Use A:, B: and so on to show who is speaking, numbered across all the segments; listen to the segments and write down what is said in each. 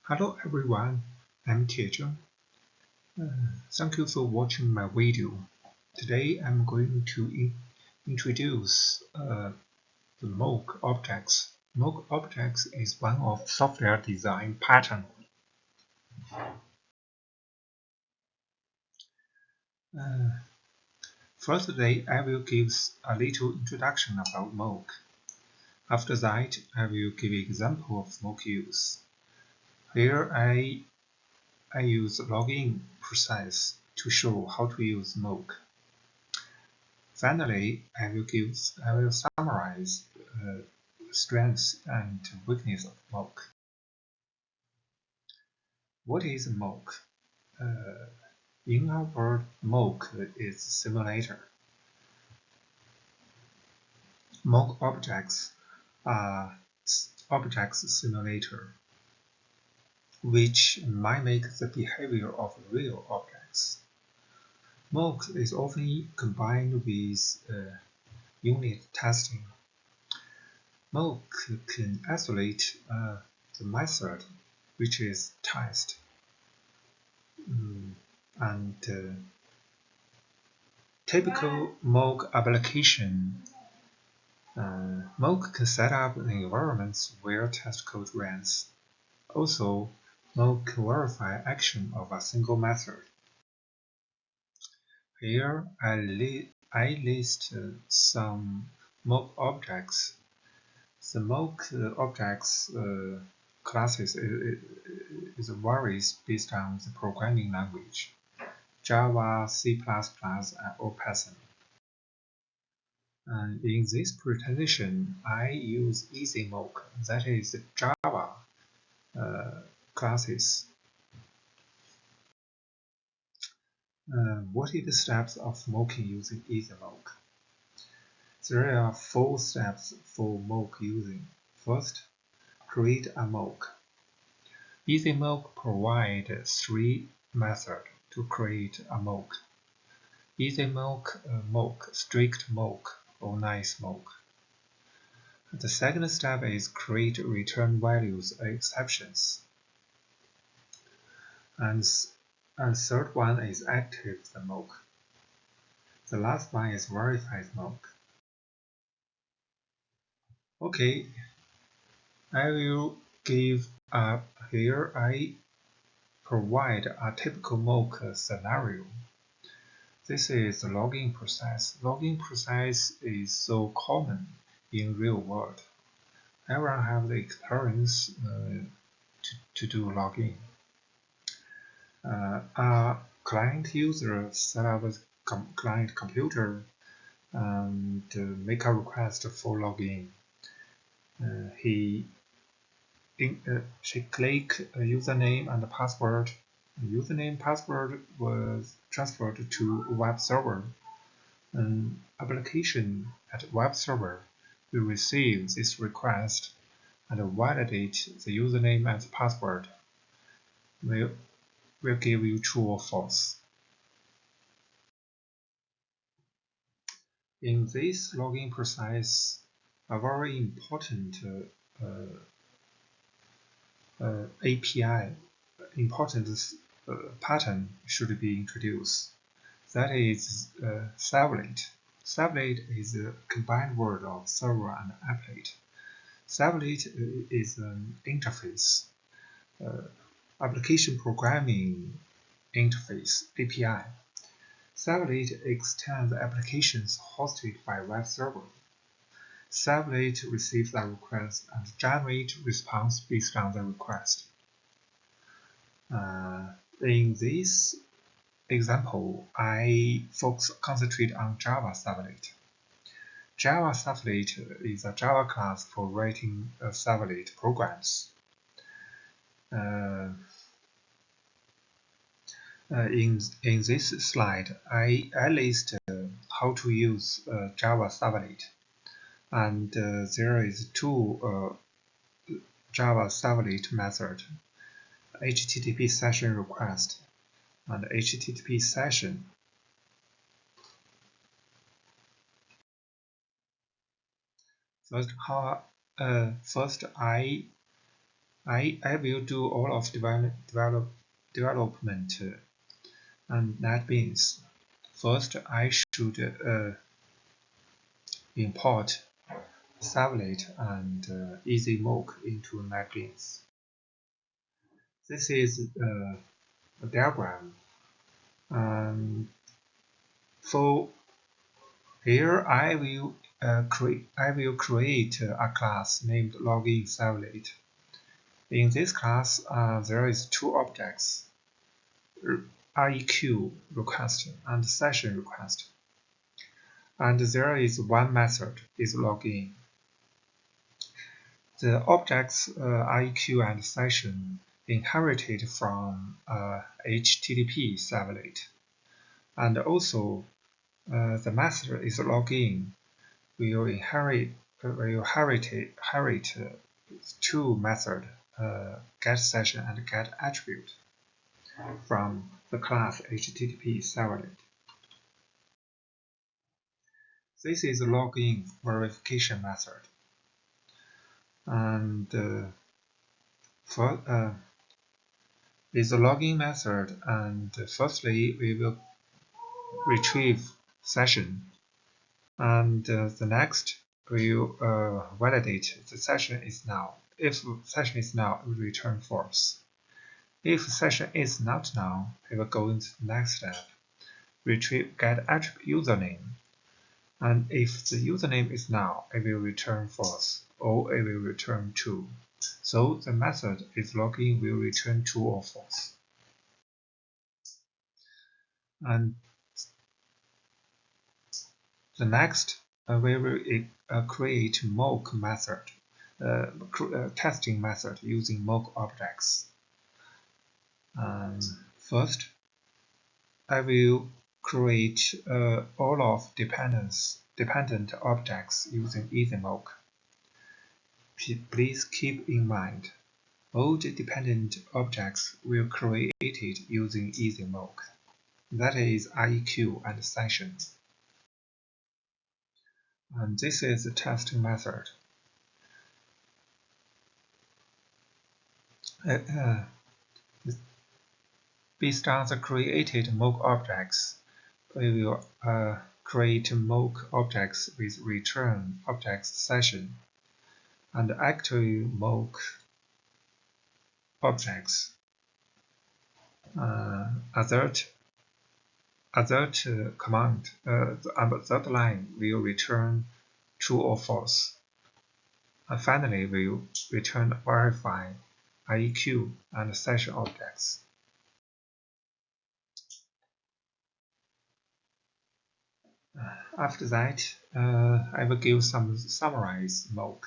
A: Hello everyone, I'm Tiezheng. Thank you for watching my video. Today I'm going to introduce the Mock objects. Mock objects is one of software design pattern. First today I will give a little introduction about Mock. After that I will give example of Mock use. Here I use login process to show how to use Mock. Finally, I will summarize strengths and weaknesses of Mock. What is Mock? In our word, Mock is simulator. Mock objects are objects simulator, which mimic the behavior of real objects. Mock is often combined with unit testing. Mock can isolate the method, which is test, and typical Mock application. Mock can set up environments where test code runs. Also, Mock can verify action of a single method. Here I list some Mock objects. The Mock objects classes is varies based on the programming language, Java, C++, or Python. And in this presentation, I use Easy Mock, that is Java classes. What are the steps of mocking using Easy Mock? There are 4 steps for mock using. First, create a mock. Easy Mock provides 3 methods to create a mock. Easy Mock, Mock, Strict Mock, or Nice Mock. The second step is create return values exceptions. And third one is active the mock. The last one is verify the mock. Okay, I will give here I provide a typical mock scenario. This is the login process. Login process is so common in real world. Everyone have the experience to do login. A client user set up a client computer and make a request for login. She click username and password. Username password was transferred to web server. An application at web server will receive this request and validate the username and password. Will give you true or false. In this login process, a very important API, important pattern should be introduced. That is servlet. Servlet is a combined word of server and applet. Servlet is an interface, application programming interface (API). Servlet extends applications hosted by web server. Servlet receives a request and generates response based on the request. In this example, I concentrate on Java servlet. Java servlet is a Java class for writing servlet programs. In this slide, I list how to use Java servlet, and there is 2 Java servlet method: HTTP session request and HTTP session. First, I I will do all of development and NetBeans. First, I should import Servlet and YuanTiezheng into NetBeans. This is a diagram. For here, I will create a class named login Servlet. In this class, there is two objects, REQ request and session request, and there is one method is login. The objects REQ and session inherited from HTTP servlet, and also the method is login will inherit two methods, get session and get attribute, from the class HTTP servlet. This is the login verification method, and with the login method, and firstly we will retrieve session, and the next we will validate the session is null. If session is null, we return false. If session is not null, we will go into the next step, retrieve get attribute username, and if the username is null, it will return false or it will return true. So the method is login will return true or false. And the next, we will create mock method, testing method using mock objects. First, I will create all of dependent objects using YuanTiezheng Mock. Please keep in mind, all the dependent objects were created using YuanTiezheng Mock. That is REQ and session. And this is the testing method. Based on the created mock objects, we will create mock objects with return objects session and actual mock objects. Assert command, the third line will return true or false. And finally, we will return verify REQ and session objects. After that, I will give some summarize mock.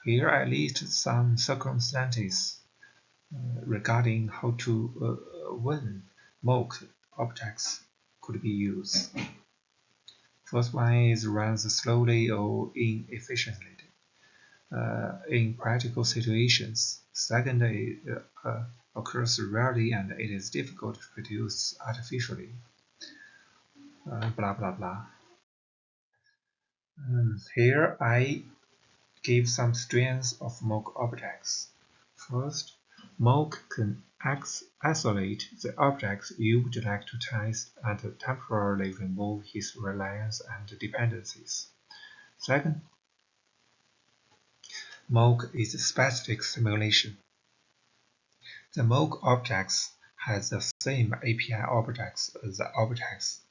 A: Here I list some circumstances regarding how to when mock objects could be used. First one is runs slowly or inefficiently in practical situations. Second, it occurs rarely and it is difficult to produce artificially. Blah blah blah. Here I give some strengths of mock objects. First, mock can isolate the objects you would like to test and temporarily remove his reliance and dependencies. Second, mock is a specific simulation. The mock objects has the same API objects as the objects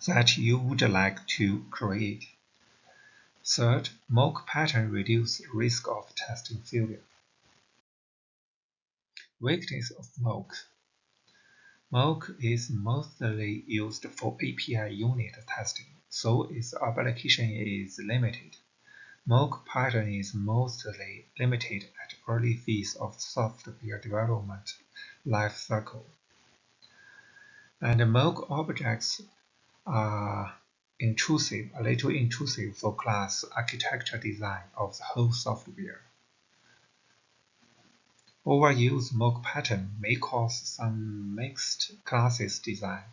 A: that you would like to create. Third, mock pattern reduces risk of testing failure. Weakness of mock. Mock is mostly used for API unit testing, so its application is limited. Mock pattern is mostly limited at early phase of software development life cycle. And mock objects are a little intrusive for class architecture design of the whole software. Overuse mock pattern may cause some mixed classes design.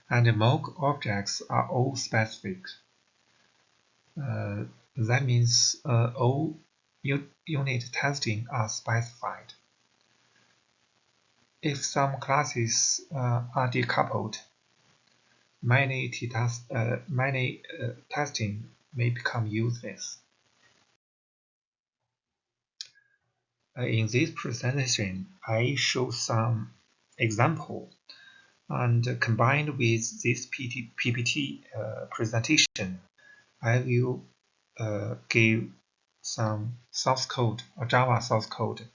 A: And mock objects are all specific. That means all unit testing are specified. If some classes are decoupled, many testing may become useless. In this presentation, I show some example, and combined with this PPT presentation, I will give some source code, or Java source code.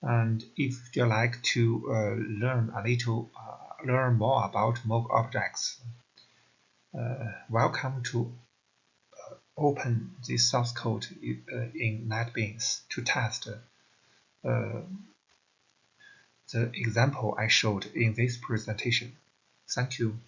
A: And if you like to learn more about mock objects, welcome to open this source code in NetBeans to test the example I showed in this presentation. Thank you.